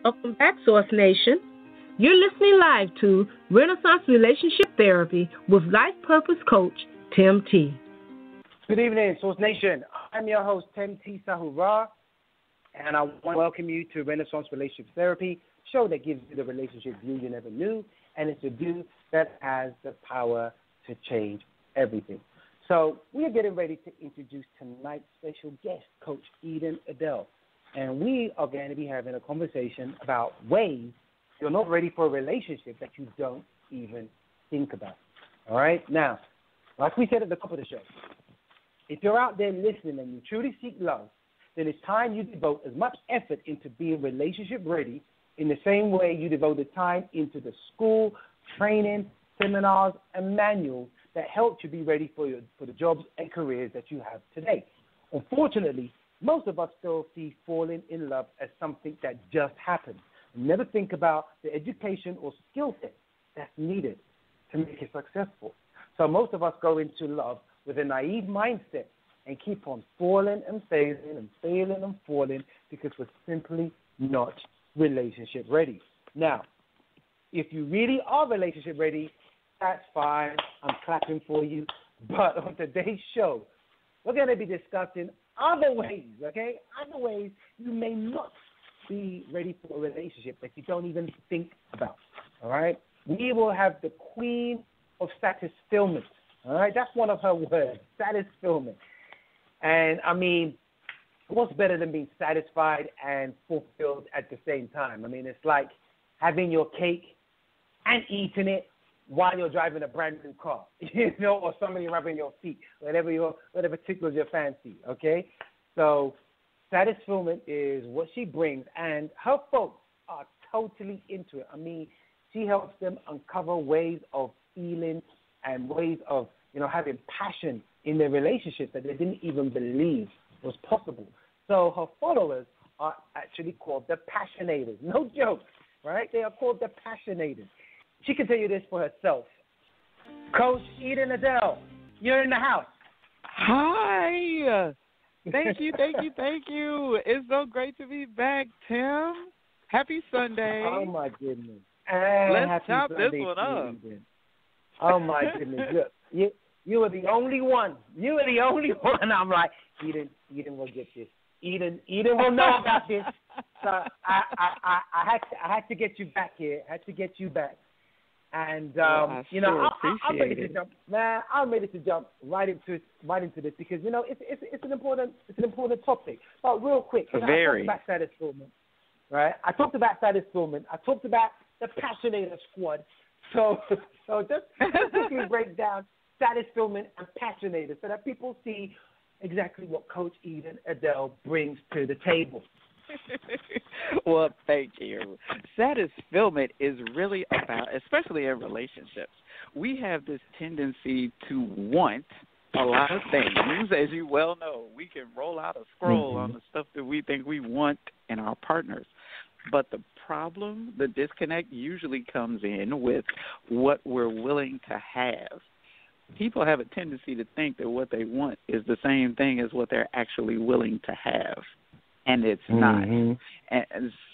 Welcome back, Source Nation. You're listening live to Renaissance Relationship Therapy with Life Purpose Coach Tem'Ti. Good evening, Source Nation. I'm your host, Tem'Ti Sahu, and I want to welcome you to Renaissance Relationship Therapy, show that gives you the relationship view you never knew, and it's a view that has the power to change everything. So we are getting ready to introduce tonight's special guest, Coach Eden Adele, and we are going to be having a conversation about ways you're not ready for a relationship that you don't even think about. All right? Now, like we said at the top of the show, if you're out there listening and you truly seek love, then it's time you devote as much effort into being relationship ready in the same way you devoted time into the school, training, seminars, and manuals that helped you be ready for the jobs and careers that you have today. Unfortunately, most of us still see falling in love as something that just happens. We never think about the education or skill set that's needed to make it successful. So most of us go into love with a naive mindset and keep on falling and failing and failing and falling because we're simply not relationship ready. Now, if you really are relationship ready, that's fine. I'm clapping for you. But on today's show, we're going to be discussing other ways, okay? Other ways you may not be ready for a relationship that you don't even think about, all right? We will have the queen of satisfillment, all right? That's one of her words, satisfillment. And, I mean, what's better than being satisfied and fulfilled at the same time? I mean, it's like having your cake and eating it while you're driving a brand new car, or somebody rubbing your feet, whatever tickles your fancy, okay? So satisfillment is what she brings, and her folks are totally into it. I mean, she helps them uncover ways of feeling and ways of, having passion in their relationships that they didn't even believe was possible. So her followers are actually called the Passionators. No joke, right? They are called the Passionators. She can tell you this for herself. Coach Eden Adele, you're in the house. Hi. Thank you. It's so great to be back, Tim. Happy Sunday. Oh, my goodness. Let's chop this one up. Oh, my goodness. You were the only one. I'm like, Eden will get this. Eden will know about this. So I had to get you back here. And I'm ready to jump. Man, I'm ready to jump right into this because it's an important topic. But real quick, I talked about satisfillment, right? I talked about the Passionator squad. So just quickly break down satisfillment and Passionator so that people see exactly what Coach Eden Adele brings to the table. Well, thank you. Satisfillment is really about, especially in relationships, we have this tendency to want a lot of things. As you well know, we can roll out a scroll on the stuff that we think we want in our partners. But the problem, the disconnect usually comes in with what we're willing to have. People have a tendency to think that what they want is the same thing as what they're actually willing to have. And it's not. And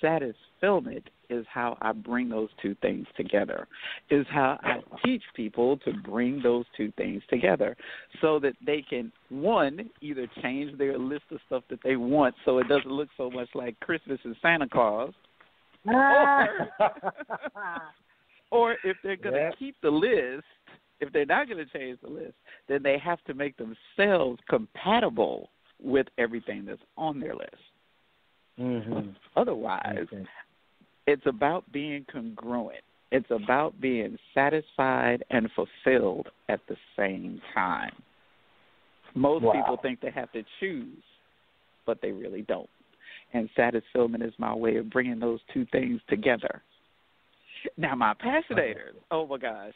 satisfillment is how I bring those two things together, is how I teach people to bring those two things together so that they can, one, either change their list of stuff that they want so it doesn't look so much like Christmas and Santa Claus, or if they're going to keep the list, if they're not going to change the list, then they have to make themselves compatible with everything that's on their list. Otherwise, it's about being congruent. It's about being satisfied and fulfilled at the same time. Most people think they have to choose, but they really don't. And satisfillment is my way of bringing those two things together. Now, my Passionator, oh, my gosh.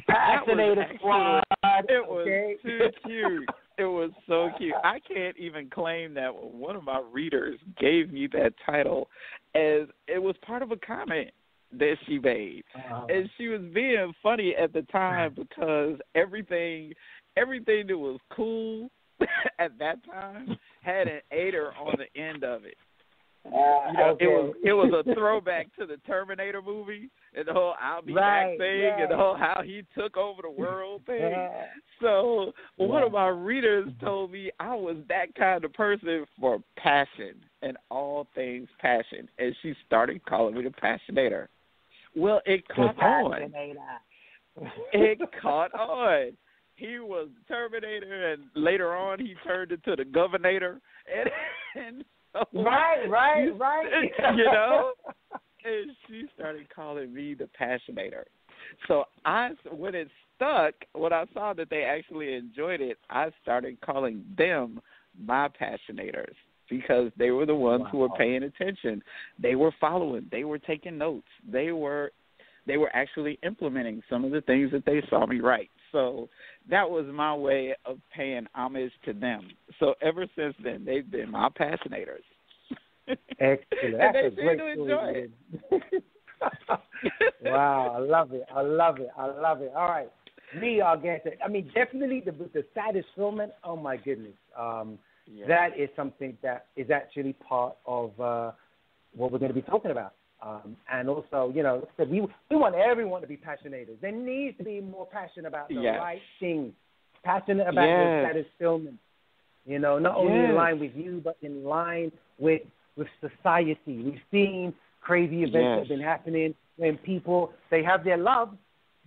Passionator squad. It was too cute. It was so cute. I can't even claim that one of my readers gave me that title as it was part of a comment that she made. And she was being funny at the time because everything that was cool at that time had an aider on the end of it. It was a throwback to the Terminator movie and the whole "I'll be back" thing and the whole how he took over the world thing. So one of my readers told me I was that kind of person for passion and all things passion, and she started calling me the Passionator. Well, it caught on. It caught on. He was the Terminator, and later on he turned into the Governator, and so, right. You know, and she started calling me the Passionator. So when it stuck, when I saw that they actually enjoyed it, I started calling them my Passionators because they were the ones who were paying attention. They were following. They were taking notes. They were actually implementing some of the things that they saw me write. So that was my way of paying homage to them. So ever since then, they've been my Passionators. Excellent. That's and they seem to enjoy it. Wow, I love it. All right. Me, I'll get it. I mean, definitely the saddest fulfillment, oh, my goodness. That is something that is actually part of what we're going to be talking about. And also, you know, we want everyone to be passionators. There needs to be more passion about the right things. Passionate about the satisfaction. You know, not only in line with you, but in line with society. We've seen crazy events that have been happening when people, they have their love,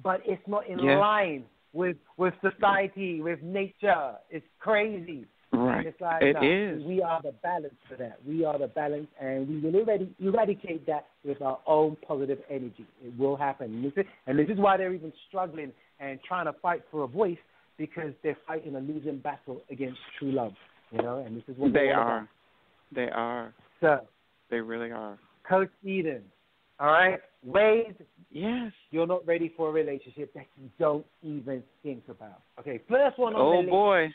but it's not in line with society, with nature. It's crazy. Right. And it's like, is. We are the balance for that. We are the balance, and we will eradicate that with our own positive energy. It will happen. And this is why they're even struggling and trying to fight for a voice, because they're fighting a losing battle against true love. You know, and this is what they are. They are. So they really are. Coach Eden, all right? Ways you're not ready for a relationship that you don't even think about. Okay, first one on the list. Boy.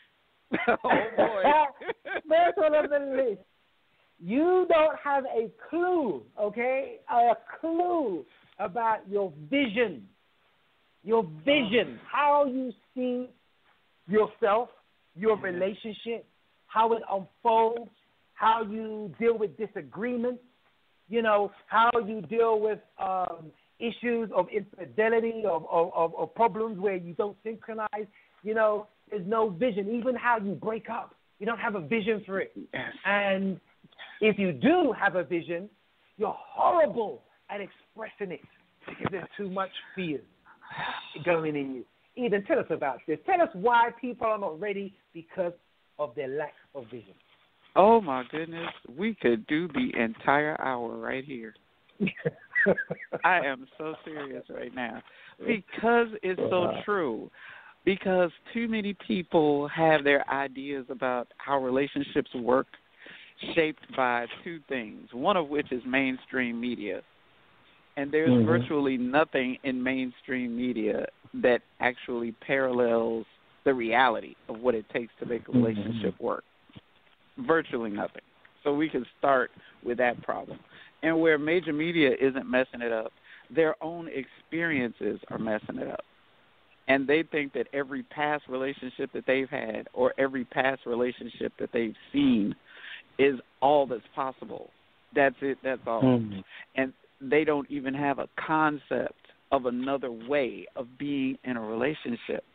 Oh, boy. First one on the list. You don't have a clue, okay? A clue about your vision. Your vision. How you see yourself, your relationship, how it unfolds, how you deal with disagreements, you know, how you deal with issues of infidelity, of problems where you don't synchronize. You know, there's no vision. Even how you break up, you don't have a vision for it. Yes. And if you do have a vision, you're horrible at expressing it because there's too much fear going in you. Eden, tell us about this. Tell us why people are not ready because of their lack of vision. Oh, my goodness. We could do the entire hour right here. I am so serious right now because it's so true. Because too many people have their ideas about how relationships work shaped by two things, one of which is mainstream media. And there's virtually nothing in mainstream media that actually parallels the reality of what it takes to make a relationship work. Virtually nothing. So we can start with that problem. And where major media isn't messing it up, their own experiences are messing it up. And they think that every past relationship that they've had or every past relationship that they've seen is all that's possible. That's it. That's all. And they don't even have a concept of another way of being in a relationship.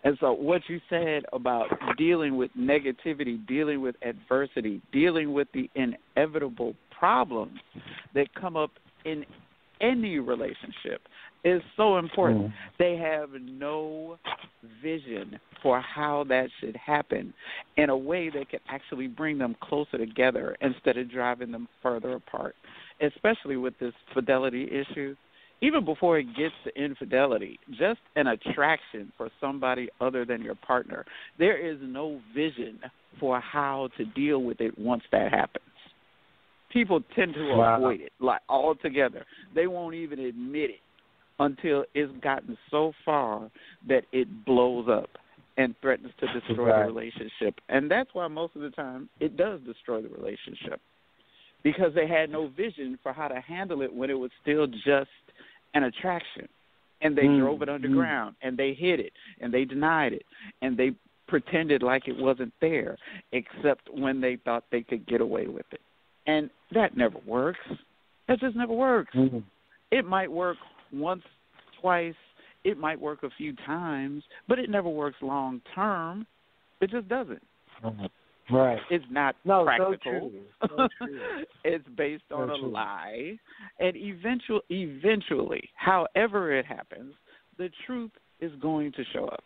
And so what you said about dealing with negativity, dealing with adversity, dealing with the inevitable problems that come up in any relationship is so important. They have no vision for how that should happen in a way that can actually bring them closer together instead of driving them further apart, especially with this fidelity issue. Even before it gets to infidelity, just an attraction for somebody other than your partner, there is no vision for how to deal with it once that happens. People tend to avoid it, like altogether. They won't even admit it until it's gotten so far that it blows up and threatens to destroy the relationship. And that's why most of the time it does destroy the relationship, because they had no vision for how to handle it when it was still just an attraction. And they drove it underground, and they hid it, and they denied it, and they pretended like it wasn't there, except when they thought they could get away with it. And that never works. That just never works. Mm-hmm. It might work once, twice. It might work a few times, but it never works long term. It just doesn't. Right. It's not practical. So true. It's based on a lie. And eventually, however it happens, the truth is going to show up.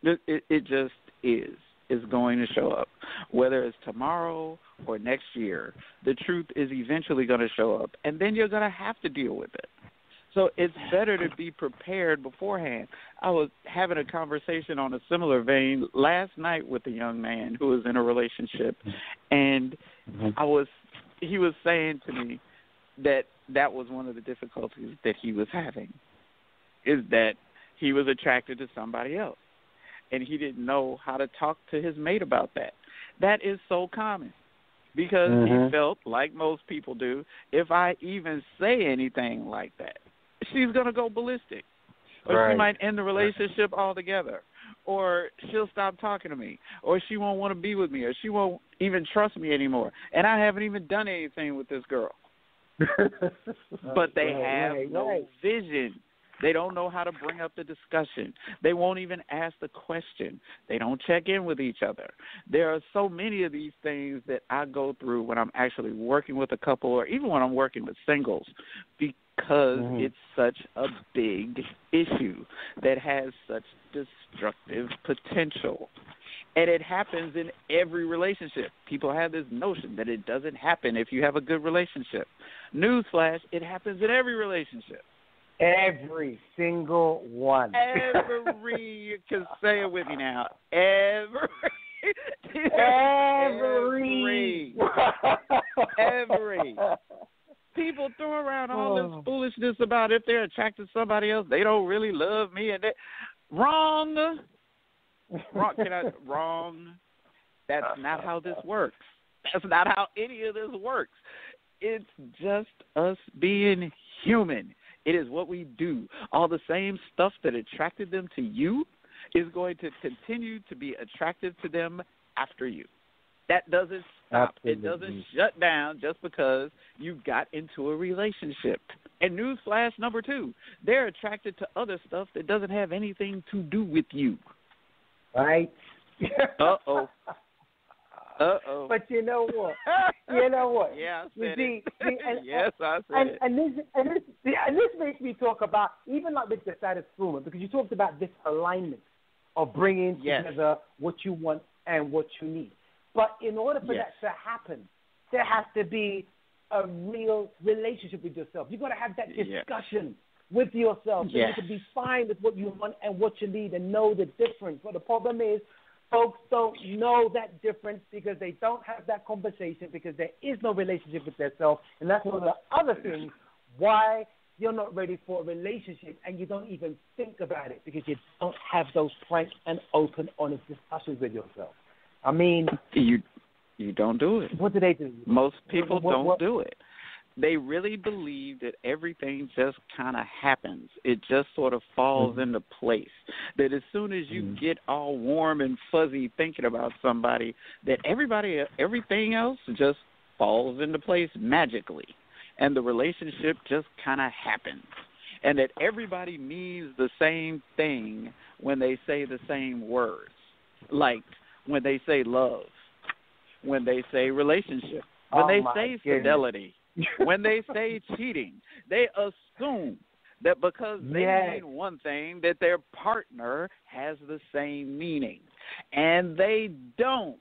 It just is. Is going to show up. Whether it's tomorrow or next year, the truth is eventually going to show up, and then you're going to have to deal with it. So it's better to be prepared beforehand. I was having a conversation on a similar vein last night with a young man who was in a relationship, and he was saying to me that was one of the difficulties that he was having, is that he was attracted to somebody else. And he didn't know how to talk to his mate about that. That is so common because he felt, like most people do, if I even say anything like that, she's going to go ballistic. Or she might end the relationship altogether. Or she'll stop talking to me. Or she won't want to be with me. Or she won't even trust me anymore. And I haven't even done anything with this girl. But they have no vision. They don't know how to bring up the discussion. They won't even ask the question. They don't check in with each other. There are so many of these things that I go through when I'm actually working with a couple or even when I'm working with singles because it's such a big issue that has such destructive potential. And it happens in every relationship. People have this notion that it doesn't happen if you have a good relationship. Newsflash, it happens in every relationship. Every single one. You can say it with me now. Every. People throw around all this foolishness about if they're attracted to somebody else, they don't really love me. And wrong. Wrong. That's not how this works. That's not how any of this works. It's just us being human. It is what we do. All the same stuff that attracted them to you is going to continue to be attractive to them after you. That doesn't stop. Absolutely. It doesn't shut down just because you got into a relationship. And newsflash number 2, they're attracted to other stuff that doesn't have anything to do with you. Right? Uh-oh. But you know what? Yeah, I said it. Yes, I said it. And this makes me talk about, even like with the satisfaction, because you talked about this alignment of bringing together what you want and what you need. But in order for that to happen, there has to be a real relationship with yourself. You've got to have that discussion with yourself so you can be fine with what you want and what you need and know the difference. But the problem is, folks don't know that difference because they don't have that conversation because there is no relationship with themselves. And that's one of the other things why you're not ready for a relationship and you don't even think about it because you don't have those frank and open, honest discussions with yourself. I mean, you don't do it. What do they do? Most people don't do it. They really believe that everything just kind of happens. It just sort of falls into place. That as soon as you get all warm and fuzzy thinking about somebody, that everything else just falls into place magically. And the relationship just kind of happens. And that everybody means the same thing when they say the same words. Like when they say love, when they say relationship, when they say fidelity. When they say cheating, they assume that because they mean one thing, that their partner has the same meaning. And they don't.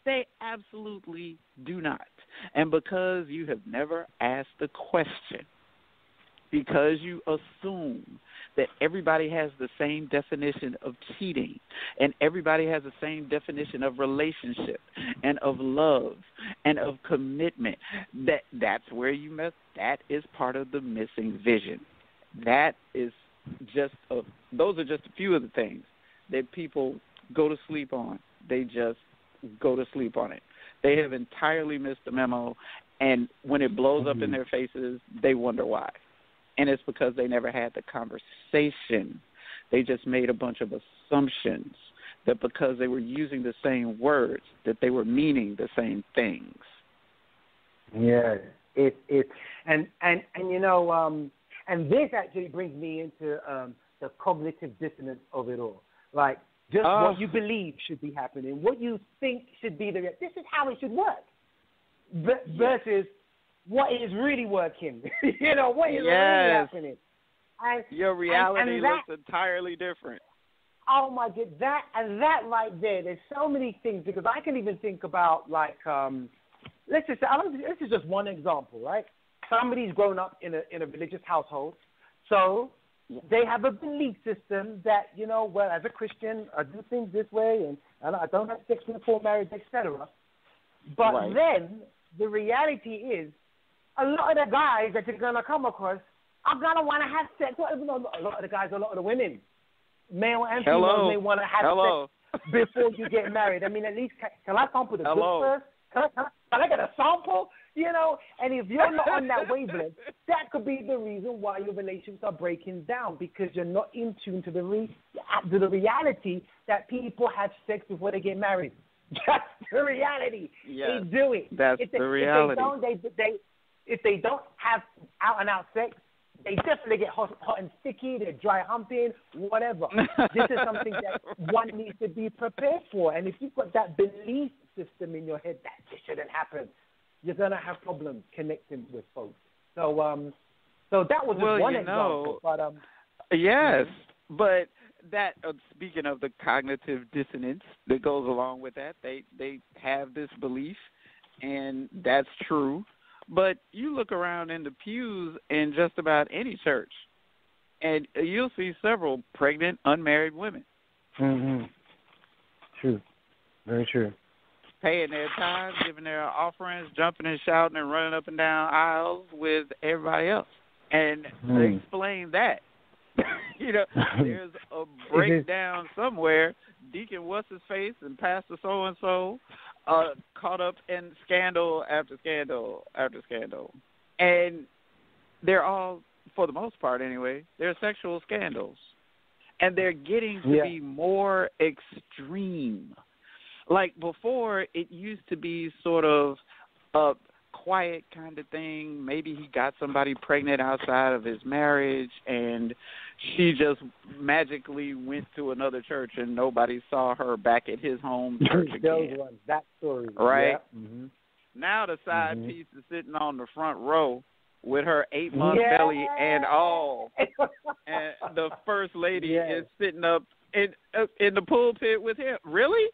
They absolutely do not. And because you have never asked the question, because you assume that everybody has the same definition of cheating and everybody has the same definition of relationship and of love and of commitment, that's where you miss. That is part of the missing vision. That is just those are just a few of the things that people go to sleep on. They just go to sleep on it. They have entirely missed the memo, and when it blows up in their faces, they wonder why. And it's because they never had the conversation. They just made a bunch of assumptions that because they were using the same words, that they were meaning the same things. Yeah, and you know, and this actually brings me into the cognitive dissonance of it all. Like, just what you believe should be happening, what you think should be this is how it should work, versus what is really working. You know, what is really happening. And your reality and that, looks entirely different. Oh my God, that right there. There's so many things, because I can even think about, like, let's just say, this is just one example, right? Somebody's grown up in a religious household, so they have a belief system that, you know, well, as a Christian, I do things this way, and I don't have sex before marriage, etc. But then the reality is, a lot of the guys that you're gonna come across are gonna want to have sex. Well, a lot of the guys, a lot of the women, male and female, may want to have sex before you get married. I mean, at least can I sample the good first? Can I get a sample? You know, and if you're not on that wavelength, that could be the reason why your relationships are breaking down, because you're not in tune to the reality that people have sex before they get married. That's the reality. Yes, they do it. That's the reality. If they don't have out-and-out sex, they definitely get hot and sticky, they're dry humping, whatever. This is something that one needs to be prepared for. And if you've got that belief system in your head that this shouldn't happen, you're going to have problems connecting with folks. So that was just one example. But, yes, but that speaking of the cognitive dissonance that goes along with that, they have this belief, and that's true. But you look around in the pews in just about any church, and you'll see several pregnant, unmarried women. Mm-hmm. True. Very true. Paying their tithes, giving their offerings, jumping and shouting and running up and down aisles with everybody else. And they explain that. You know, there's a breakdown somewhere. Deacon What's-His-Face and Pastor so-and-so caught up in scandal after scandal after scandal. And they're all, for the most part anyway, they're sexual scandals. And they're getting to be more extreme. Like before, it used to be sort of a quiet kind of thing. Maybe he got somebody pregnant outside of his marriage, and she just magically went to another church, and nobody saw her back at his home church again. That story, right? Yeah. Mm-hmm. Now the side piece is sitting on the front row with her 8-month belly and all, and the first lady is sitting up in the pulpit with him. Really?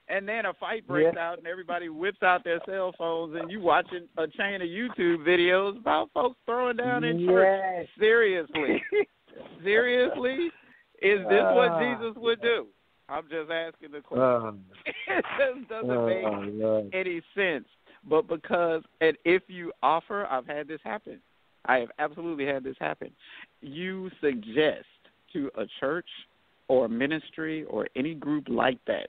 And then a fight breaks out, and everybody whips out their cell phones, and you watching a chain of YouTube videos about folks throwing down in church. Seriously? Seriously? Is this what Jesus would do? I'm just asking the question. It just doesn't make any sense. But because, and if you offer, I've had this happen. I have absolutely had this happen. You suggest to a church or a ministry or any group like that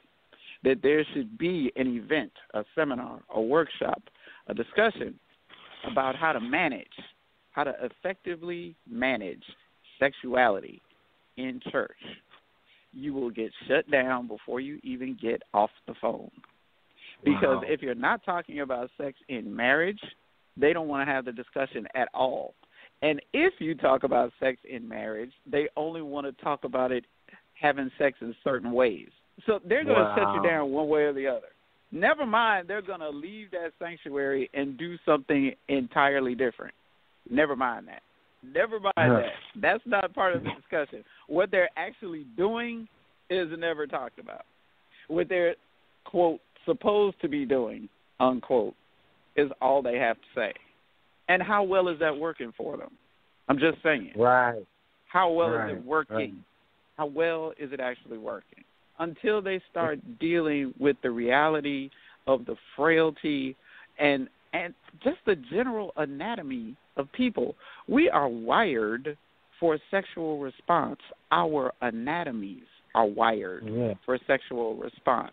there should be an event, a seminar, a workshop, a discussion about how to effectively manage sexuality in church. You will get shut down before you even get off the phone. Because if you're not talking about sex in marriage, they don't want to have the discussion at all. And if you talk about sex in marriage, they only want to talk about it having sex in certain ways. So they're going to shut you down one way or the other. Never mind, they're going to leave that sanctuary and do something entirely different. Never mind that. Never mind that. That's not part of the discussion. What they're actually doing is never talked about. What they're, quote, supposed to be doing, unquote, is all they have to say. And how well is that working for them? I'm just saying. Right. How well is it working? Right. How well is it actually working? Until they start dealing with the reality of the frailty and just the general anatomy of people. We are wired for sexual response. Our anatomies are wired for sexual response.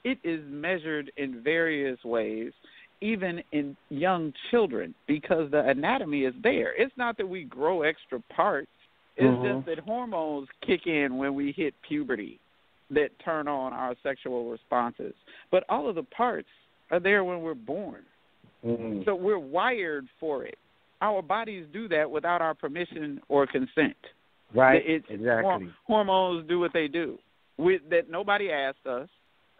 It is measured in various ways, even in young children, because the anatomy is there. It's not that we grow extra parts. It's just that hormones kick in when we hit puberty that turn on our sexual responses. But all of the parts are there when we're born. Mm. So we're wired for it. Our bodies do that without our permission or consent. Right. It's exactly. Hormones do what they do. That nobody asked us.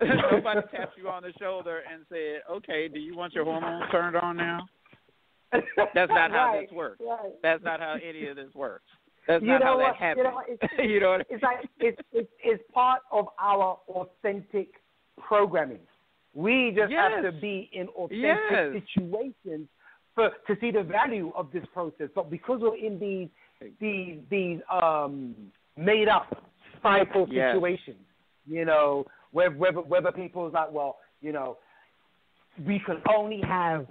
Nobody tapped you on the shoulder and said, "Okay, do you want your hormones turned on now?" That's not how this works. Right. That's not how any of this works. That's You not know how what? that happens. You know what? It's like it's part of our authentic programming. We just have to be in authentic situations to see the value of this process. But because we're in these made up cycle situations, you know, whether people's like, well, you know, we can only have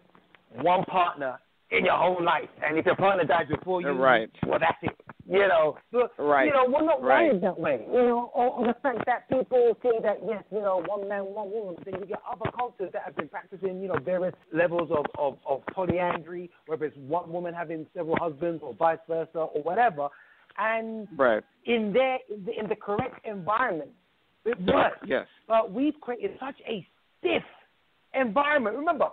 one partner in your whole life, and if your partner dies before you, well, that's it. You know, but, you know, we're not raised that way. You know, or the fact that people say that, yes, you know, one man, one woman, but then you get other cultures that have been practicing, you know, various levels of polyandry, whether it's one woman having several husbands or vice versa or whatever, and in the correct environment, it works. Yes. But we've created such a stiff environment. Remember,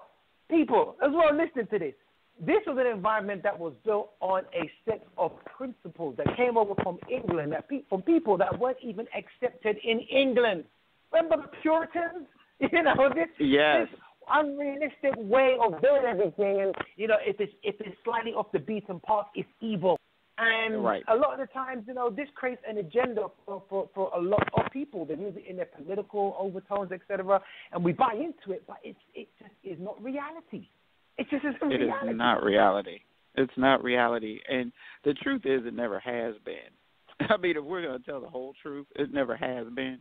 people as well listening to this. This was an environment that was built on a set of principles that came over from England, from people that weren't even accepted in England. Remember the Puritans? You know, this unrealistic way of doing everything, and you know, if it's slightly off the beaten path, it's evil. And a lot of the times, you know, this creates an agenda for a lot of people. They use it in their political overtones, etc. And we buy into it, but it just is not reality. It just isn't reality. It is not reality. It's not reality. And the truth is, it never has been. I mean, if we're going to tell the whole truth, it never has been.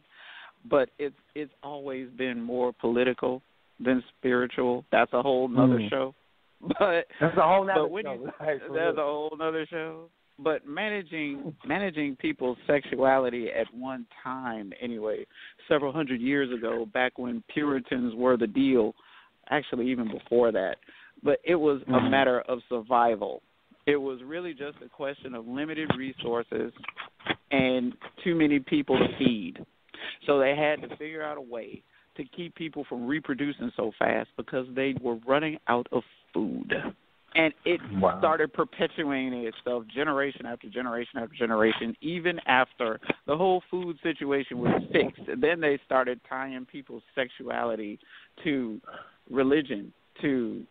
But it's always been more political than spiritual. That's a whole nother show. But that's a whole nother show. That's a whole nother show. But managing people's sexuality at one time, anyway, several hundred years ago, back when Puritans were the deal, actually even before that, but it was a matter of survival. It was really just a question of limited resources and too many people to feed. So they had to figure out a way to keep people from reproducing so fast because they were running out of food. And it started perpetuating itself generation after generation after generation, even after the whole food situation was fixed. And then they started tying people's sexuality to religion, to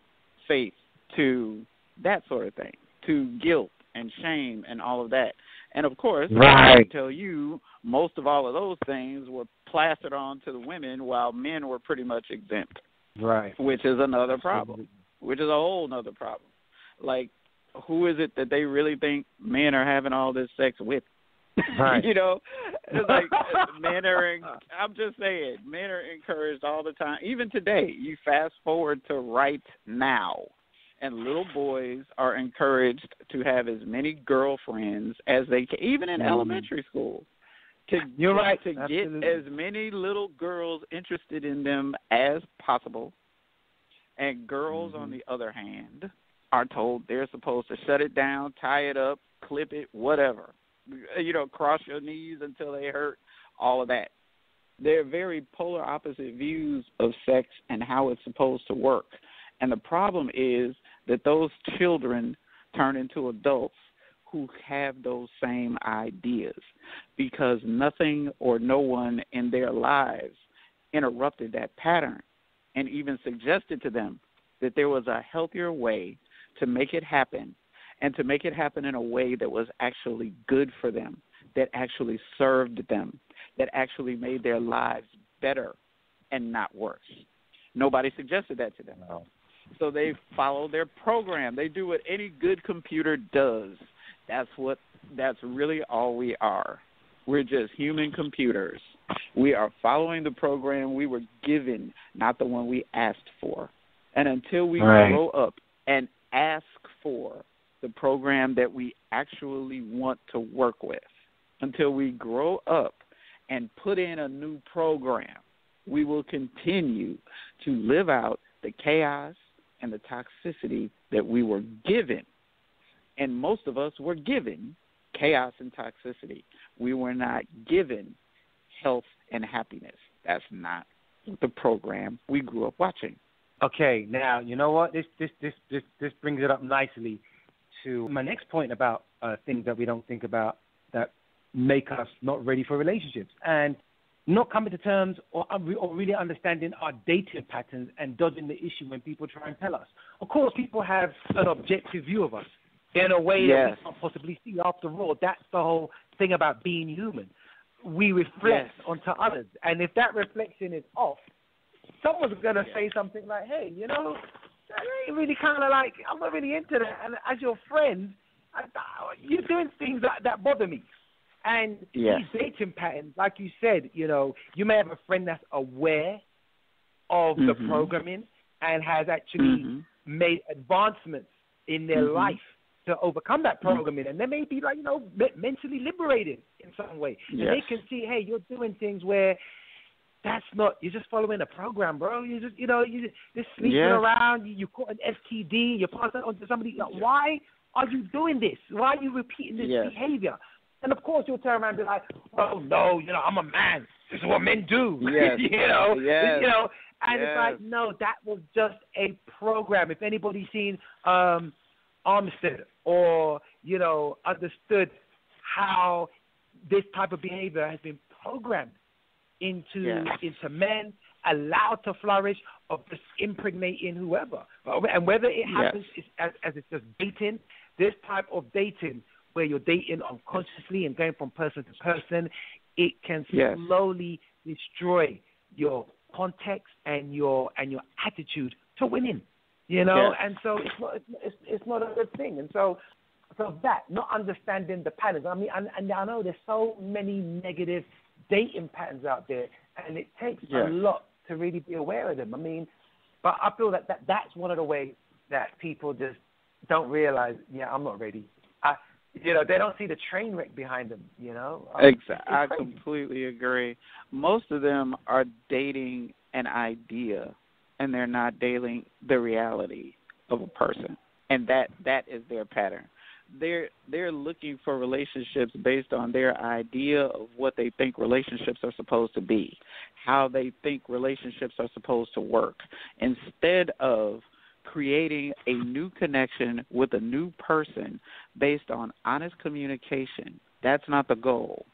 faith, to that sort of thing, to guilt and shame and all of that. And, of course, I can tell you most of all of those things were plastered on to the women while men were pretty much exempt, which is another problem, which is a whole other problem. Like, who is it that they really think men are having all this sex with? You know, it's like I'm just saying, men are encouraged all the time. Even today, you fast forward to right now, and little boys are encouraged to have as many girlfriends as they can, even in elementary school, to get as many little girls interested in them as possible. And girls, on the other hand, are told they're supposed to shut it down, tie it up, clip it, whatever. You know, cross your knees until they hurt, all of that. They're very polar opposite views of sex and how it's supposed to work. And the problem is that those children turn into adults who have those same ideas because nothing or no one in their lives interrupted that pattern and even suggested to them that there was a healthier way to make it happen, and to make it happen in a way that was actually good for them, that actually served them, that actually made their lives better and not worse. Nobody suggested that to them. No. So they follow their program. They do what any good computer does. That's really all we are. We're just human computers. We are following the program we were given, not the one we asked for. And until we grow up and ask for the program that we actually want to work with, until we grow up and put in a new program, we will continue to live out the chaos and the toxicity that we were given. And most of us were given chaos and toxicity. We were not given health and happiness. That's not the program we grew up watching. Okay, now you know what? This brings it up nicely to my next point about things that we don't think about that make us not ready for relationships, and not coming to terms or really understanding our dating patterns and dodging the issue when people try and tell us. Of course, people have an objective view of us in a way that we can't possibly see. After all, that's the whole thing about being human. We reflect onto others, and if that reflection is off, someone's going to say something like, hey, you know, that ain't really kind of like, I'm not really into that. And as your friend, you're doing things that bother me. And these dating patterns, like you said, you know, you may have a friend that's aware of the programming and has actually made advancements in their life to overcome that programming. And they may be like, you know, mentally liberated in some way. And they can see, hey, you're doing things where that's not, you're just following a program, bro. You just, you know, you're just sleeping around. You caught an STD. You pass that on to somebody. Like, why are you doing this? Why are you repeating this behavior? And of course, you'll turn around and be like, "Oh no, you know, I'm a man. This is what men do." Yes. you know, and it's like, no, that was just a program. If anybody's seen Armistead or you know understood how this type of behavior has been programmed into men, allowed to flourish, of just impregnating whoever, and whether it happens as it's just dating, this type of dating, where you're dating unconsciously and going from person to person, it can slowly destroy your context and your attitude to winning, you know. And so it's not a good thing. And so that, not understanding the patterns. I mean, and I know there's so many negative dating patterns out there, and it takes a lot to really be aware of them. I mean, but I feel that's one of the ways that people just don't realize. Yeah, I'm not ready. You know, they don't see the train wreck behind them, you know? Exactly. I completely agree. Most of them are dating an idea, and they're not dating the reality of a person. And that is their pattern. They're looking for relationships based on their idea of what they think relationships are supposed to be, how they think relationships are supposed to work, instead of creating a new connection with a new person based on honest communication. That's not the goal.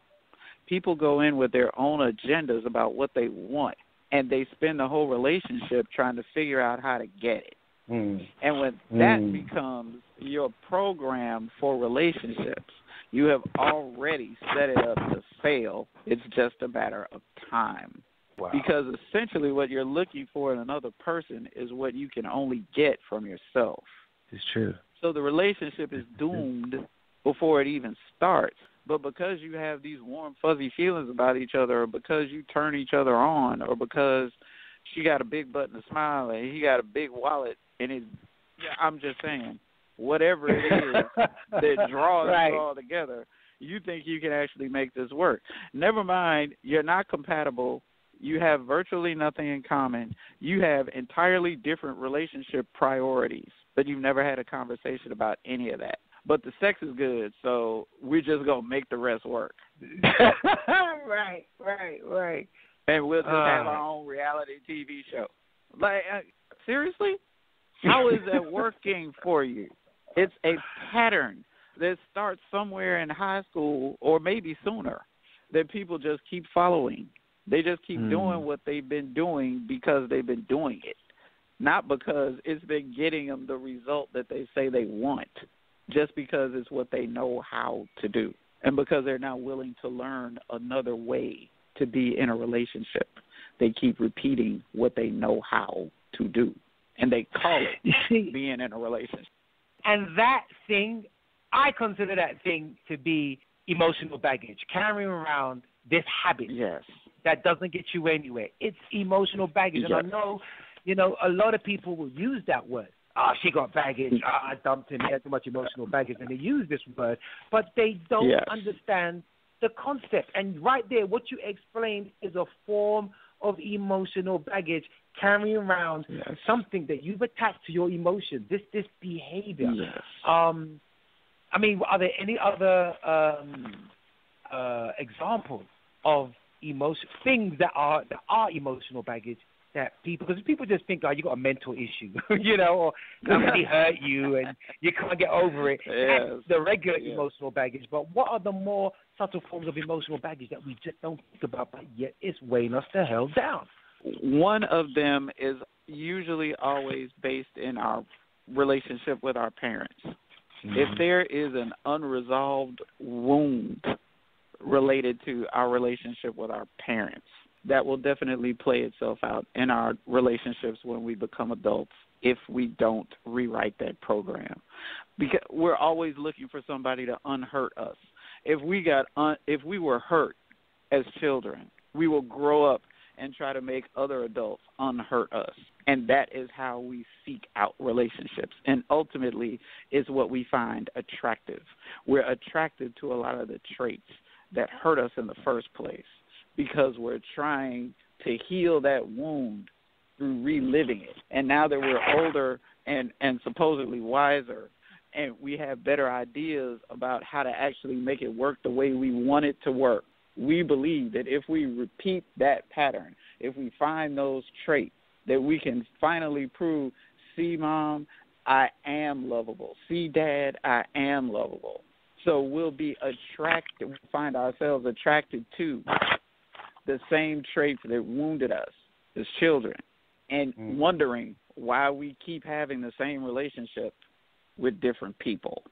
People go in with their own agendas about what they want, and they spend the whole relationship trying to figure out how to get it. And when that becomes your program for relationships, you have already set it up to fail. It's just a matter of time. Wow. Because essentially what you're looking for in another person is what you can only get from yourself. It's true. So the relationship is doomed before it even starts. But because you have these warm, fuzzy feelings about each other, or because you turn each other on, or because she got a big butt and a smile and he got a big wallet, and I'm just saying, whatever it is that draws you all together, you think you can actually make this work. Never mind, you're not compatible. You have virtually nothing in common. You have entirely different relationship priorities, but you've never had a conversation about any of that. But the sex is good, so we're just going to make the rest work. Right. And we'll just have our own reality TV show. Like, seriously? How is that working for you? It's a pattern that starts somewhere in high school or maybe sooner that people just keep following. They just keep doing what they've been doing because they've been doing it, not because it's been getting them the result that they say they want, just because it's what they know how to do and because they're not willing to learn another way to be in a relationship. They keep repeating what they know how to do, and they call it being in a relationship. And that thing, I consider that thing to be emotional baggage, carrying around this habit. Yes. That doesn't get you anywhere. It's emotional baggage. And I know, you know, a lot of people will use that word. Oh, she got baggage. Oh, I dumped him. He had too much emotional baggage. And they use this word, but they don't understand the concept. And right there, what you explained is a form of emotional baggage, carrying around something that you've attached to your emotion, this behavior. Yes. I mean, are there any other examples of things that are emotional baggage that people, because people just think, oh, you got a mental issue, you know, or somebody hurt you and you can't get over it. Yes. That's the regular emotional baggage. But what are the more subtle forms of emotional baggage that we just don't think about, but yet it's weighing us the hell down? One of them is usually always based in our relationship with our parents. Mm-hmm. If there is an unresolved wound related to our relationship with our parents, that will definitely play itself out in our relationships when we become adults if we don't rewrite that program. Because we're always looking for somebody to unhurt us. If we were hurt as children, we will grow up and try to make other adults unhurt us. And that is how we seek out relationships. And ultimately is what we find attractive. We're attracted to a lot of the traits that hurt us in the first place because we're trying to heal that wound through reliving it. And now that we're older and supposedly wiser and we have better ideas about how to actually make it work the way we want it to work, we believe that if we repeat that pattern, if we find those traits, that we can finally prove, see, Mom, I am lovable. See, Dad, I am lovable. So we'll be attracted, we find ourselves attracted to the same traits that wounded us as children and wondering why we keep having the same relationship with different people.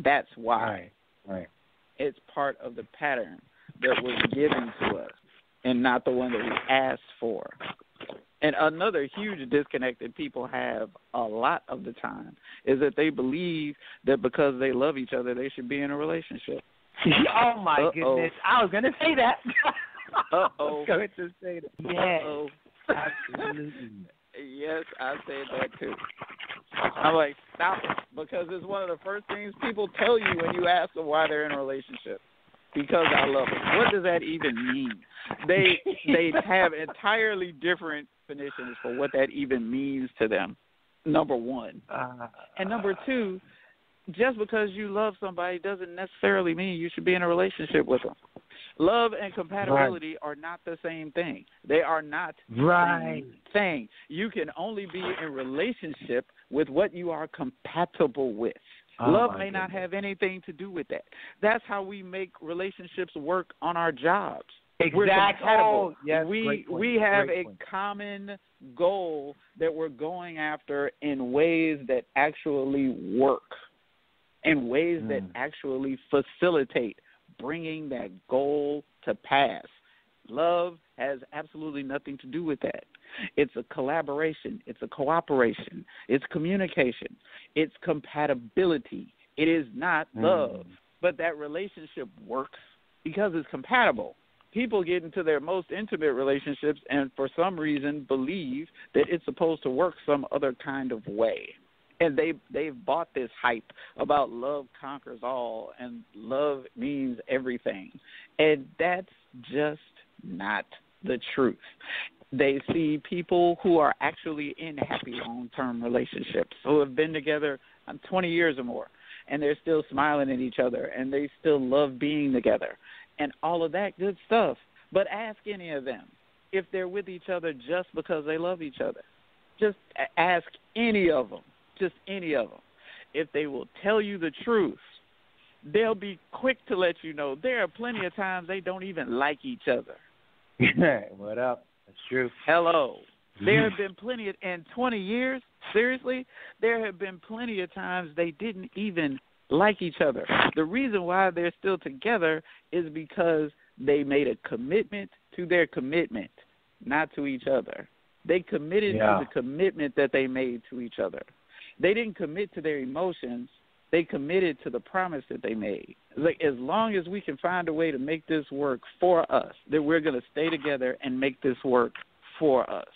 That's why. Right. It's part of the pattern that was given to us and not the one that we asked for. And another huge disconnect that people have a lot of the time is that they believe that because they love each other, they should be in a relationship. Oh, my goodness. I was going to say that. Uh-oh. I was going to say that. Yes. Uh-oh. Absolutely. Yes, I said that too. I'm like, stop it, because it's one of the first things people tell you when you ask them why they're in a relationship. Because I love them. What does that even mean? They have entirely different definitions for what that even means to them, number one. And number two, just because you love somebody doesn't necessarily mean you should be in a relationship with them. Love and compatibility are not the same thing. They are not the same thing. You can only be in relationship with what you are compatible with. Love may not have anything to do with that. That's how we make relationships work on our jobs. Exactly. We're compatible. Yes, we have a common goal that we're going after in ways that actually work, in ways that actually facilitate bringing that goal to pass. Love has absolutely nothing to do with that. It's a collaboration. It's a cooperation. It's communication. It's compatibility. It is not love. But that relationship works because it's compatible. People get into their most intimate relationships and for some reason believe that it's supposed to work some other kind of way. And they've bought this hype about love conquers all and love means everything. And that's just not the truth. They see people who are actually in happy long-term relationships, who have been together 20 years or more, and they're still smiling at each other, and they still love being together, and all of that good stuff. But ask any of them if they're with each other just because they love each other. Just ask any of them. Just any of them. If they will tell you the truth, they'll be quick to let you know there are plenty of times they don't even like each other. What up? That's true. Hello. There have been plenty in 20 years, seriously, there have been plenty of times they didn't even like each other. The reason why they're still together is because they made a commitment to their commitment, not to each other. They committed to the commitment that they made to each other. They didn't commit to their emotions. They committed to the promise that they made. Like, as long as we can find a way to make this work for us, that we're going to stay together and make this work for us.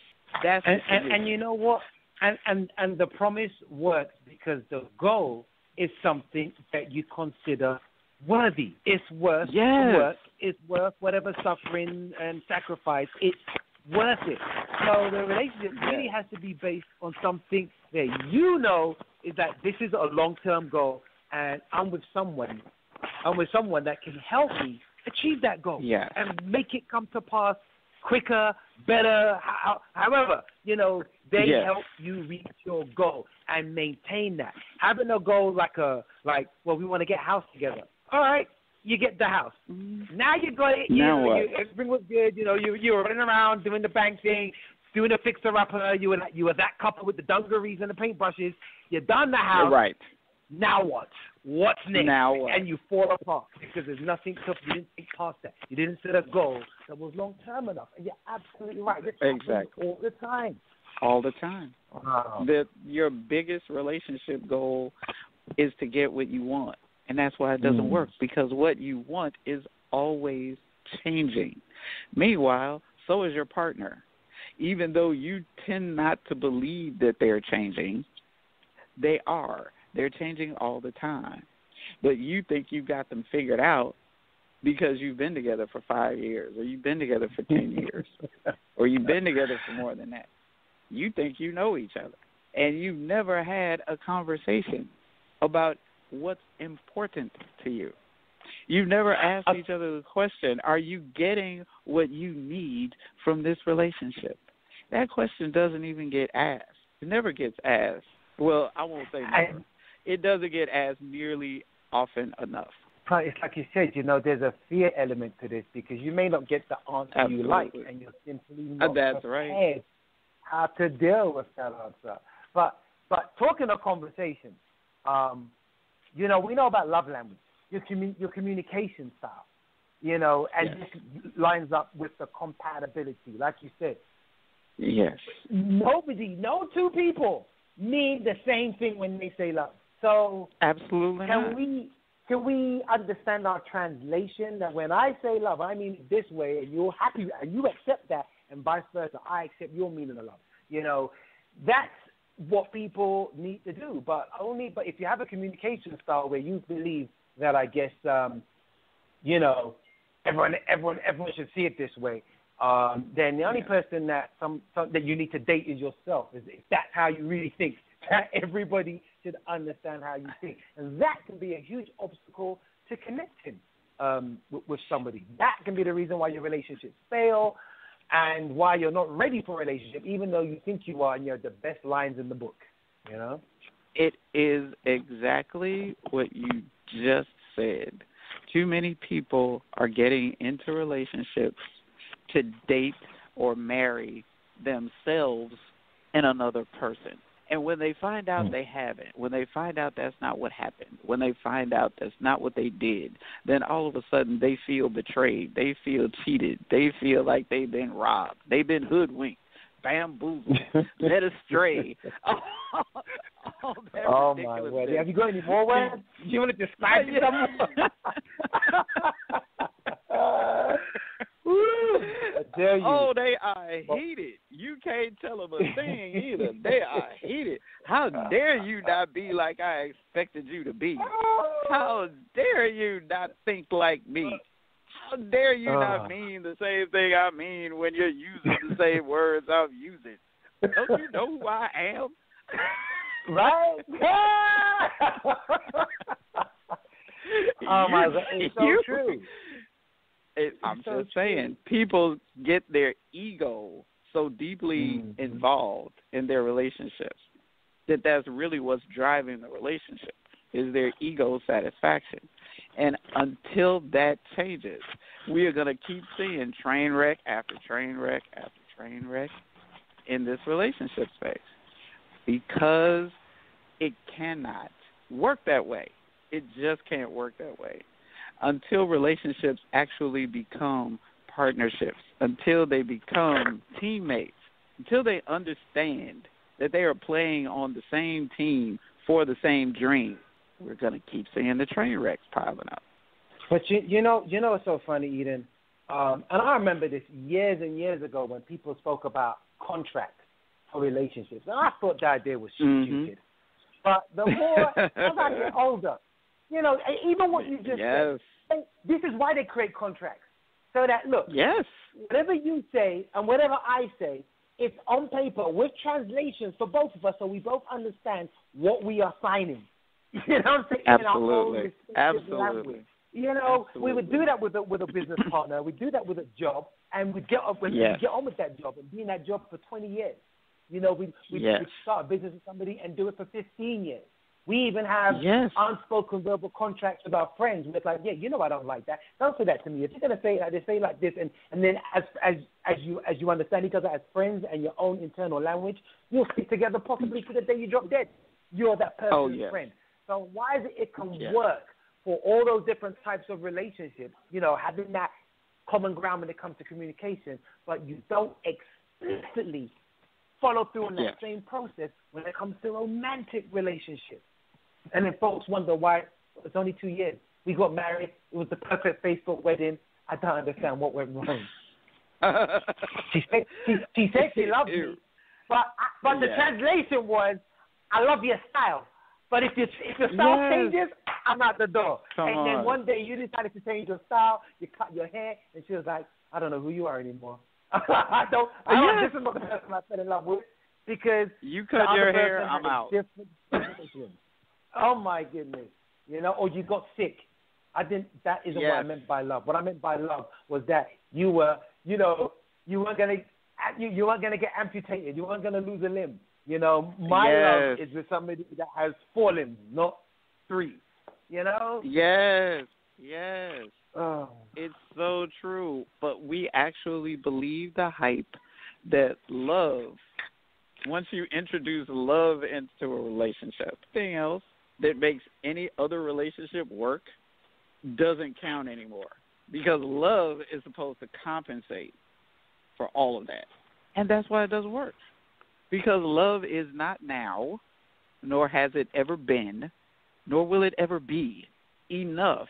That's and you know what? And the promise works because the goal is something that you consider worthy. It's worth work. It's worth whatever suffering and sacrifice. It's worth it. So the relationship really has to be based on something that you know is that this is a long-term goal, and I'm with someone that can help me achieve that goal and make it come to pass quicker, better, however, they Yes. help you reach your goal and maintain that. Having a goal well, we want to get a house together. All right, you get the house. Now you got it. Everything was good. You were running around doing the bank thing, doing the fixer-upper. You were that couple with the dungarees and the paintbrushes. You done the house. Right. Now what? What's next? Now what? And you fall apart because there's nothing tough. You didn't think past that. You didn't set a goal that was long-term enough. And you're absolutely right. This happens all the time. All the time. Wow. Your biggest relationship goal is to get what you want. And that's why it doesn't work, because what you want is always changing. Meanwhile, so is your partner. Even though you tend not to believe that they're changing, they are. They're changing all the time. But you think you got them figured out because you've been together for 5 years, or you've been together for 10 years, or you've been together for more than that. You think you know each other, and you've never had a conversation about what's important to you. You've never asked each other the question, are you getting what you need from this relationship? That question doesn't even get asked. It never gets asked. Well, I won't say never. It doesn't get asked nearly often enough. It's like you said, there's a fear element to this because you may not get the answer you like, and you're simply not prepared how to deal with that answer. But talking of conversation, we know about love language, your communication style, and this lines up with the compatibility, like you said. Yes. No two people mean the same thing when they say love. So absolutely can we understand our translation that when I say love, I mean it this way, and you're happy, and you accept that, and vice versa, I accept your meaning of love. That's what people need to do. But if you have a communication style where you believe that, I guess, everyone should see it this way, then the only person that that you need to date is yourself. If that's how you really think, that everybody should understand how you think, and that can be a huge obstacle to connecting with somebody. That can be the reason why your relationships fail, and why you're not ready for a relationship, even though you think you are, and you're the best lines in the book. It is exactly what you just said. Too many people are getting into relationships to date or marry themselves and another person. And when they find out they haven't, when they find out that's not what happened, when they find out that's not what they did, then all of a sudden they feel betrayed. They feel cheated. They feel like they've been robbed. They've been hoodwinked, bamboozled, led astray. Oh, my word. Have you got any more words? Do you want to describe it some more? I tell you. Oh, they are heated. You can't tell them a thing either. They are heated. How dare you not be like I expected you to be? How dare you not think like me? How dare you not mean the same thing I mean when you're using the same words I'm using? Don't you know who I am? Right? Oh, my God. It's so true. I'm just saying, people get their ego so deeply involved in their relationships that that's really what's driving the relationship, is their ego satisfaction. And until that changes, we are going to keep seeing train wreck after train wreck after train wreck in this relationship space, because it cannot work that way. It just can't work that way. Until relationships actually become partnerships, until they become teammates, until they understand that they are playing on the same team for the same dream, we're going to keep seeing the train wrecks piling up. But you know what's so funny, Eden? And I remember this years and years ago when people spoke about contracts for relationships. And I thought that idea was stupid. But the more as I get older, even what you just said, this is why they create contracts. So that, look, whatever you say and whatever I say, it's on paper with translations for both of us, so we both understand what we are signing. You know what I'm saying? Absolutely. Absolutely. Language. You know, Absolutely. we would do that with a business partner. We do that with a job, and we get on with that job and be in that job for 20 years. You know, we start a business with somebody and do it for 15 years. We even have unspoken verbal contracts with our friends. We're like, yeah, you know, I don't like that. Don't say that to me. If you're gonna say it like this, say it like this, and then as you understand each other as friends and your own internal language, you'll stick together possibly to the day you drop dead. You're that person's friend. So why is it can work for all those different types of relationships? You know, having that common ground when it comes to communication, but you don't explicitly follow through on that same process when it comes to romantic relationships. And then folks wonder why it's only 2 years. We got married. It was the perfect Facebook wedding. I don't understand what went wrong. She said she loved me, but the translation was, I love your style. But if your style changes, I'm out the door. Then one day you decided to change your style. You cut your hair, and she was like, I don't know who you are anymore. I don't. This is not the person I fell in love with because you cut your hair. I'm out. Oh my goodness, you know, or you got sick. I didn't. That isn't what I meant by love. What I meant by love was that you were, you know, you weren't gonna get amputated. You weren't gonna lose a limb. You know, my love is with somebody that has 4 limbs, not 3. You know. Yes. Oh. It's so true. But we actually believe the hype that love, once you introduce love into a relationship, anything else that makes any other relationship work doesn't count anymore. Because love is supposed to compensate for all of that. And that's why it doesn't work. Because love is not now, nor has it ever been, nor will it ever be enough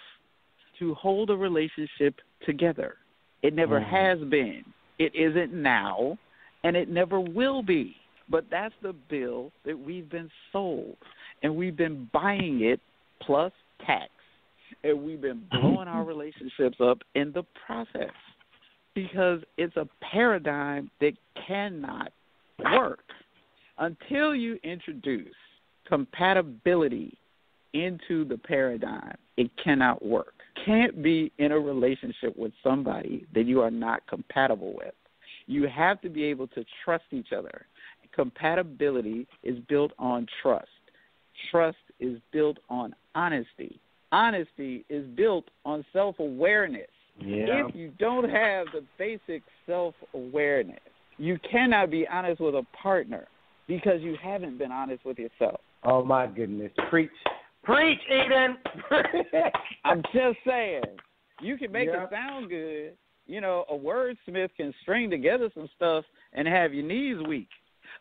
to hold a relationship together. It never has been. It isn't now, and it never will be. But that's the bill that we've been sold, and we've been buying it plus tax, and we've been blowing our relationships up in the process because it's a paradigm that cannot work. Until you introduce compatibility into the paradigm, it cannot work. Can't be in a relationship with somebody that you are not compatible with. You have to be able to trust each other. Compatibility is built on trust. Trust is built on honesty. Honesty is built on self-awareness. Yeah. If you don't have the basic self-awareness, you cannot be honest with a partner because you haven't been honest with yourself. Oh, my goodness. Preach. Preach, Eden. I'm just saying. You can make it sound good. You know, a wordsmith can string together some stuff and have your knees weak.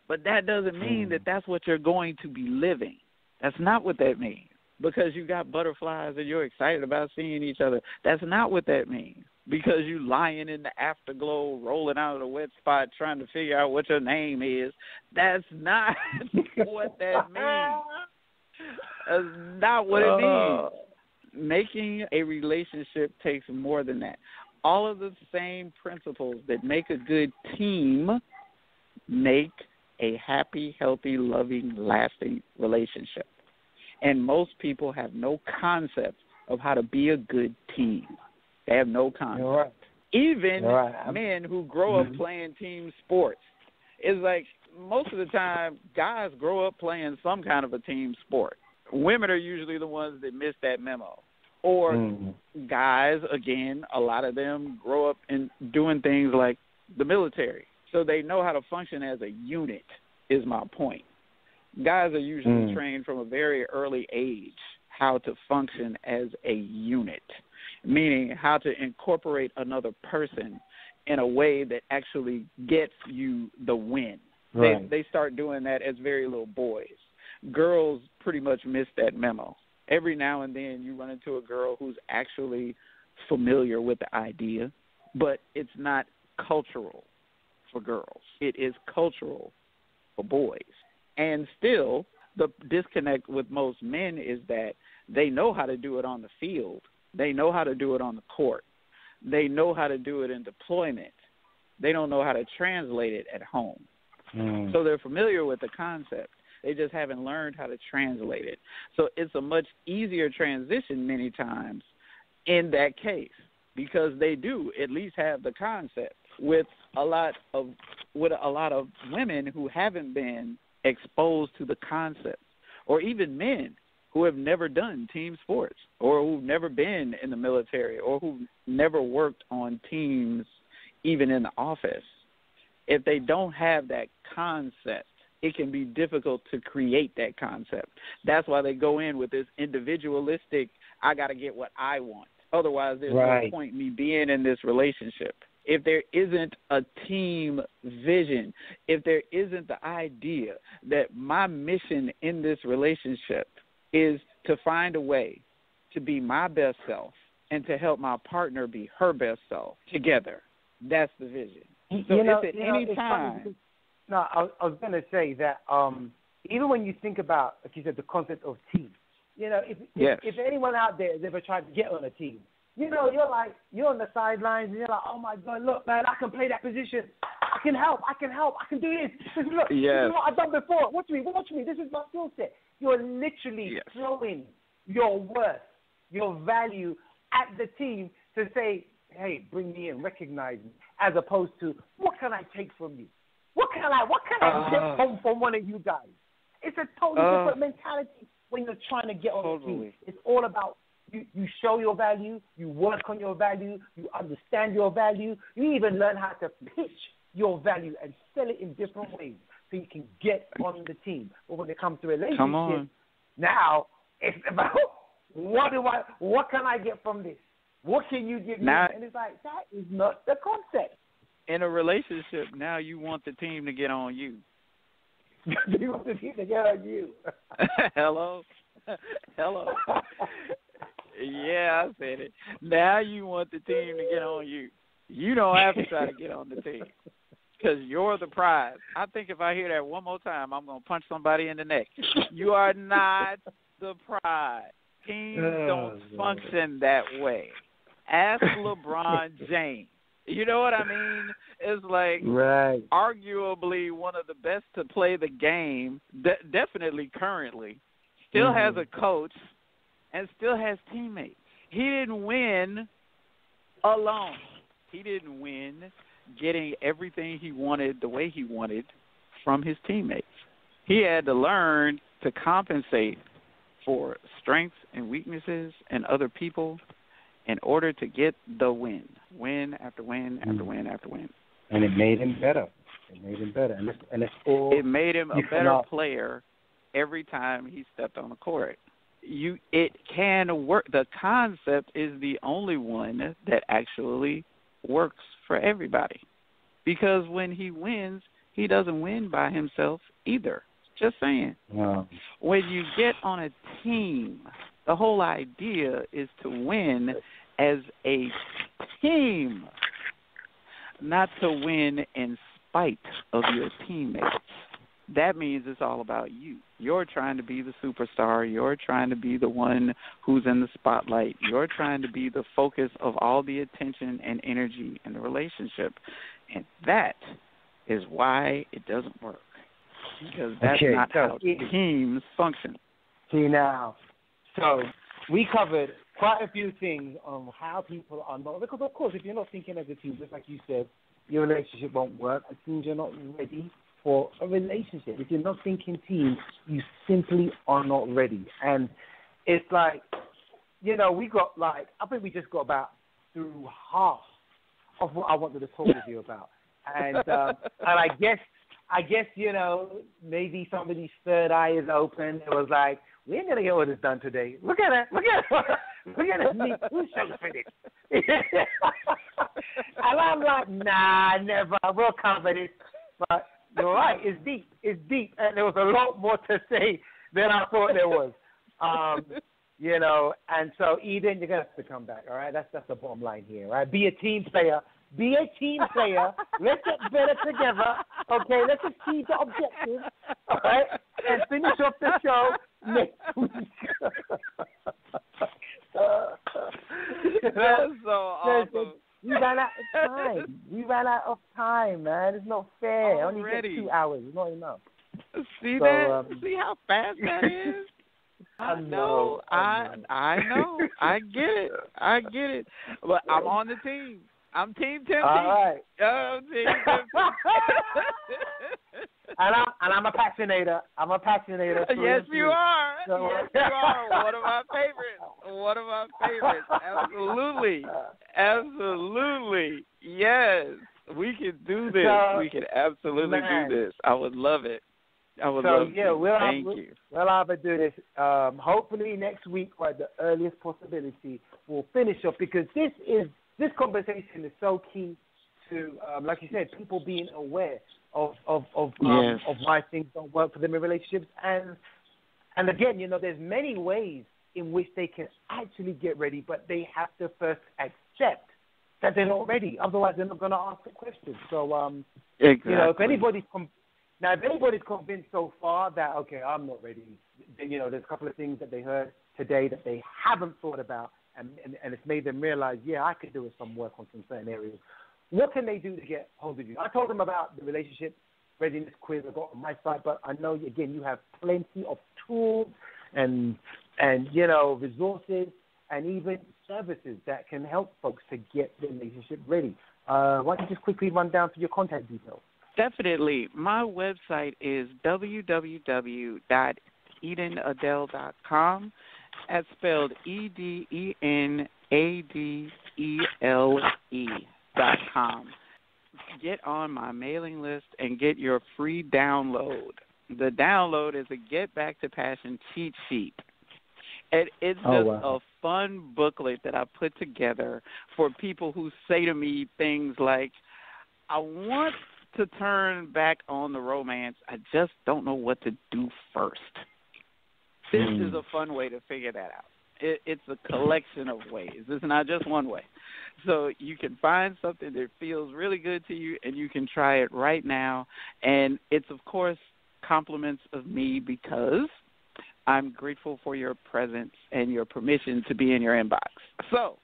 But that doesn't mean that that's what you're going to be living. That's not what that means. Because you got butterflies and you're excited about seeing each other. That's not what that means. Because you lying in the afterglow, rolling out of the wet spot, trying to figure out what your name is. That's not what that means. That's not what it means. Making a relationship takes more than that. All of the same principles that make a good team make a happy, healthy, loving, lasting relationship. And most people have no concept of how to be a good team. They have no concept. You're right. Even men who grow up playing team sports. It's like most of the time guys grow up playing some kind of a team sport. Women are usually the ones that miss that memo. Or guys, again, a lot of them grow up in doing things like the military. So they know how to function as a unit, is my point. Guys are usually trained from a very early age how to function as a unit, meaning how to incorporate another person in a way that actually gets you the win. Right. They start doing that as very little boys. Girls pretty much miss that memo. Every now and then you run into a girl who's actually familiar with the idea, but it's not cultural for girls. It is cultural for boys. And still, the disconnect with most men is that they know how to do it on the field. They know how to do it on the court. They know how to do it in deployment. They don't know how to translate it at home. So they're familiar with the concept. They just haven't learned how to translate it. So it's a much easier transition many times in that case, because they do at least have the concept. With a lot of women who haven't been exposed to the concept, or even men who have never done team sports, or who've never been in the military, or who've never worked on teams, even in the office. If they don't have that concept, it can be difficult to create that concept. That's why they go in with this individualistic, I got to get what I want. Otherwise, there's no point in me being in this relationship. If there isn't a team vision, if there isn't the idea that my mission in this relationship is to find a way to be my best self and to help my partner be her best self together, that's the vision. So any time. No, I was going to say that even when you think about, like you said, the concept of team, if anyone out there has ever tried to get on a team, you're on the sidelines and you're like, oh my God, look, man, I can play that position. I can help. I can do this. This is what I've done before. Watch me. This is my skill set. You're literally throwing your worth, your value at the team to say, hey, bring me in, recognize me, as opposed to, what can I take from you? What can I get from one of you guys? It's a totally different mentality when you're trying to get on the team. It's all about you show your value, you work on your value, you understand your value, you even learn how to pitch your value and sell it in different ways so you can get on the team. But when it comes to relationships, now it's about what can I get from this? What can you give me? And it's like, that is not the concept. In a relationship, now you want the team to get on you. You want the team to get on you. Hello. Yeah, I said it. Now you want the team to get on you. You don't have to try to get on the team because you're the prize. I think if I hear that one more time, I'm going to punch somebody in the neck. You are not the prize. Teams don't function that way. Ask LeBron James. You know what I mean? It's like arguably one of the best to play the game, definitely currently, still has a coach and still has teammates. He didn't win alone. He didn't win getting everything he wanted the way he wanted from his teammates. He had to learn to compensate for strengths and weaknesses in other people in order to get the win. Win after win after win after win. And it made him better. And it's all. It made him a better player every time he stepped on the court. It can work. The concept is the only one that actually works for everybody. Because when he wins, he doesn't win by himself either. Just saying. Wow. When you get on a team, the whole idea is to win as a team, not to win in spite of your teammates. That means it's all about you. You're trying to be the superstar. You're trying to be the one who's in the spotlight. You're trying to be the focus of all the attention and energy in the relationship. And that is why it doesn't work. Because that's not how teams function. See now, so we covered quite a few things on how people are not, because of course if you're not thinking as a team, just like you said, your relationship won't work. It means you're not ready for a relationship. If you're not thinking team, you simply are not ready. And it's like, we got I think we just got about through half of what I wanted to talk with you about. And and I guess, maybe somebody's third eye is open. It was like, we ain't going to get all this done today. Look at it. We're going to need 2 shows for this. And I'm like, nah, never. We'll cover this. But you're right. It's deep. And there was a lot more to say than I thought there was. And so, Eden, you're going to have to come back, all right? That's the bottom line here, right? Be a team player. Let's get better together. Okay, let's achieve the objective. All right, and finish off the show next week. That's so awesome. We ran out of time. Man. It's not fair. Already. I only get 2 hours. It's not enough. See that? See how fast that is? I know. I get it. But I'm on the team. I'm Team Tem'Ti. All right. I'm Team Tem'Ti. and I'm a passionator. Yes, you are. So. Yes, you are. One of my favorites. Absolutely. Yes. We can do this. We can absolutely do this. I would love it. Thank you. We'll have to do this. Hopefully next week, or at the earliest possibility, we'll finish up, because this conversation is so key to, like you said, people being aware of why things don't work for them in relationships. And again, there's many ways in which they can actually get ready, but they have to first accept that they're not ready. Otherwise, they're not going to ask the question. So, exactly. If anybody's convinced so far that, okay, I'm not ready, then, there's a couple of things that they heard today that they haven't thought about, and it's made them realize, I could do some work on some certain areas. What can they do to get hold of you? I told them about the relationship readiness quiz I got on my site, but I know, again, you have plenty of tools and resources and even services that can help folks to get the relationship ready. Why don't you just quickly run down through your contact details? Definitely. My website is www.edenadele.com. That's spelled EdenAdele.com. Get on my mailing list and get your free download. The download is a Get Back to Passion cheat sheet. And it's just a fun booklet that I put together for people who say to me things like, I want to turn back on the romance. I just don't know what to do first. This is a fun way to figure that out. It's a collection of ways. It's not just one way. So you can find something that feels really good to you, and you can try it right now. And it's, of course, compliments of me, because I'm grateful for your presence and your permission to be in your inbox. So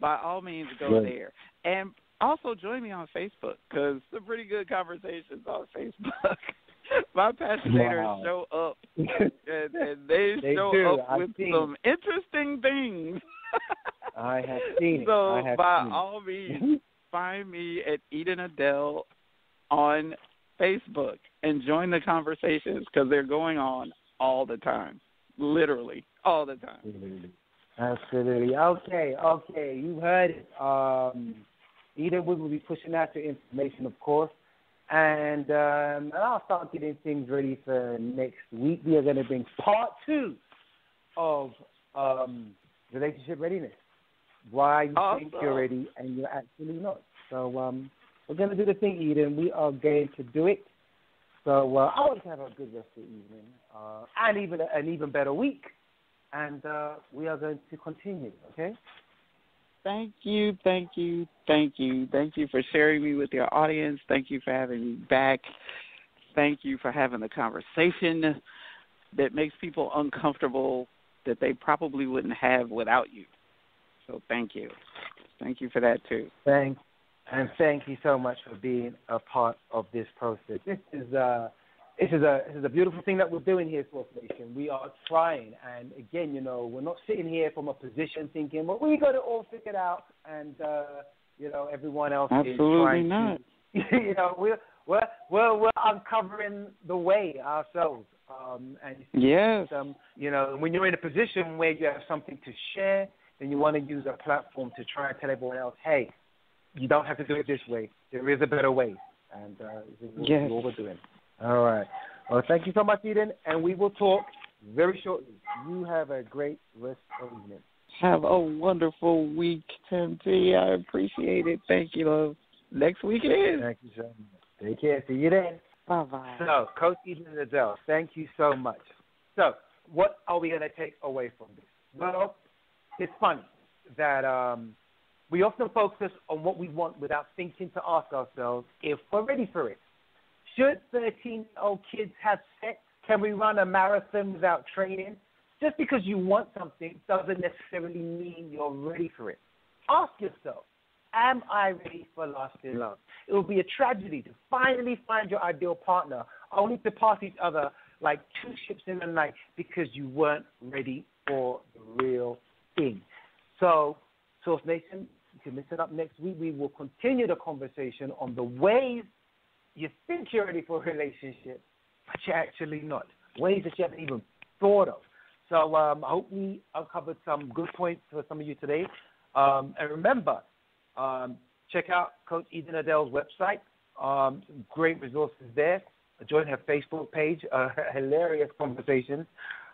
by all means, go there. And also join me on Facebook, because some pretty good conversations on Facebook. My Passionators show up, and they show up with some interesting things. I have seen it. So by all means, find me at Eden Adele on Facebook and join the conversations, because they're going on all the time, literally all the time. Absolutely. Okay. You heard it. Eden will be pushing out your information, of course. And I'll start getting things ready for next week. We are going to bring part 2 of relationship readiness. Why you think you're ready and you're actually not. So we're going to do the thing, Eden. We are going to do it. So I want to have a good rest of the evening and even an even better week. And we are going to continue, okay? Thank you for sharing me with your audience. Thank you for having me back. Thank you for having the conversation that makes people uncomfortable that they probably wouldn't have without you. So thank you. Thank you for that, too. Thank you so much for being a part of this process. This is a beautiful thing that we're doing here, Source Nation. We are trying, and again, we're not sitting here from a position thinking, well, we got it all figured out, and everyone else is trying not. to. We're uncovering the way ourselves. Yes. When you're in a position where you have something to share, then you want to use a platform to try and tell everyone else, hey, you don't have to do it this way. There is a better way, and this is what we're doing. All right. Well, thank you so much, Eden, and we will talk very shortly. You have a great rest of the evening. Have a wonderful week, Tem'Ti. I appreciate it. Thank you, love. Next week it is. Thank you so much. Take care. See you then. Bye-bye. So, Coach Eden Adele, thank you so much. So, what are we going to take away from this? Well, it's funny that we often focus on what we want without thinking to ask ourselves if we're ready for it. Should 13-year-old kids have sex? Can we run a marathon without training? Just because you want something doesn't necessarily mean you're ready for it. Ask yourself, am I ready for lasting love? It will be a tragedy to finally find your ideal partner only to pass each other like two ships in the night because you weren't ready for the real thing. So, Source Nation, you can listen up next week. We will continue the conversation on the ways you think you're ready for a relationship, but you're actually not. Ways that you haven't even thought of. So I hope we uncovered some good points for some of you today. And remember, check out Coach Eden Adele's website. Some great resources there. Join her Facebook page, hilarious conversations.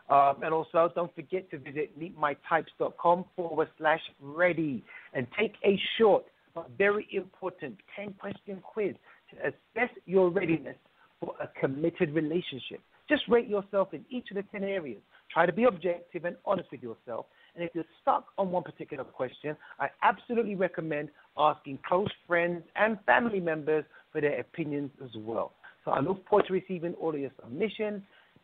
And also, don't forget to visit meetmytypes.com/ready and take a short but very important 10-question quiz to assess your readiness for a committed relationship. Just rate yourself in each of the 10 areas. Try to be objective and honest with yourself. And if you're stuck on one particular question, I absolutely recommend asking close friends and family members for their opinions as well. So I look forward to receiving all of your submissions.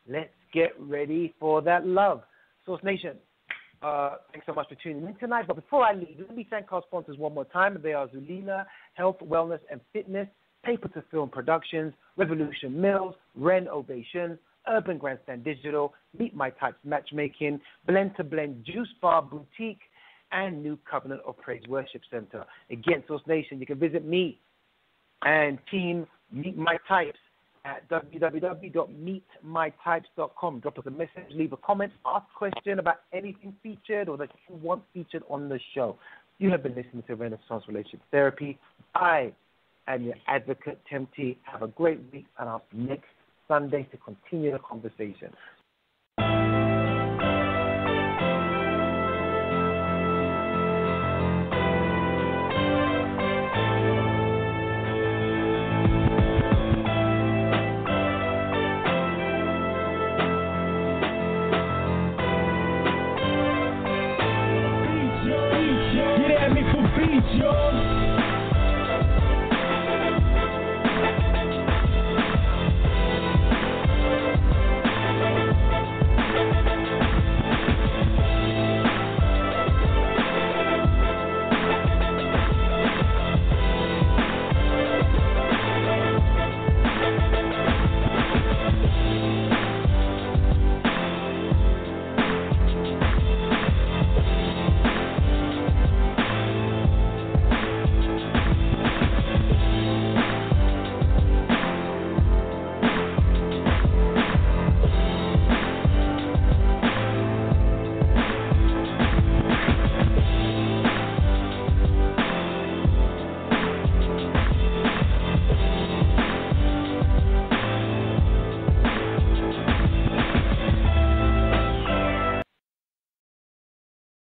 Let's get ready for that love. Source Nation, thanks so much for tuning in tonight. But before I leave, let me thank our sponsors one more time. They are Zulina, Health, Wellness, and Fitness, Paper to Film Productions, Revolution Mills, Ren Ovation, Urban Grandstand Digital, Meet My Types Matchmaking, Blend to Blend Juice Bar Boutique, and New Covenant of Praise Worship Center. Again, Source Nation, you can visit me and team Meet My Types at www.meetmytypes.com. Drop us a message, leave a comment, ask a question about anything featured or that you want featured on the show. You have been listening to Renaissance Relationship Therapy. I am your advocate, Tem'Ti. Have a great week, and I'll see you next Sunday to continue the conversation. Get at me for beats, yo.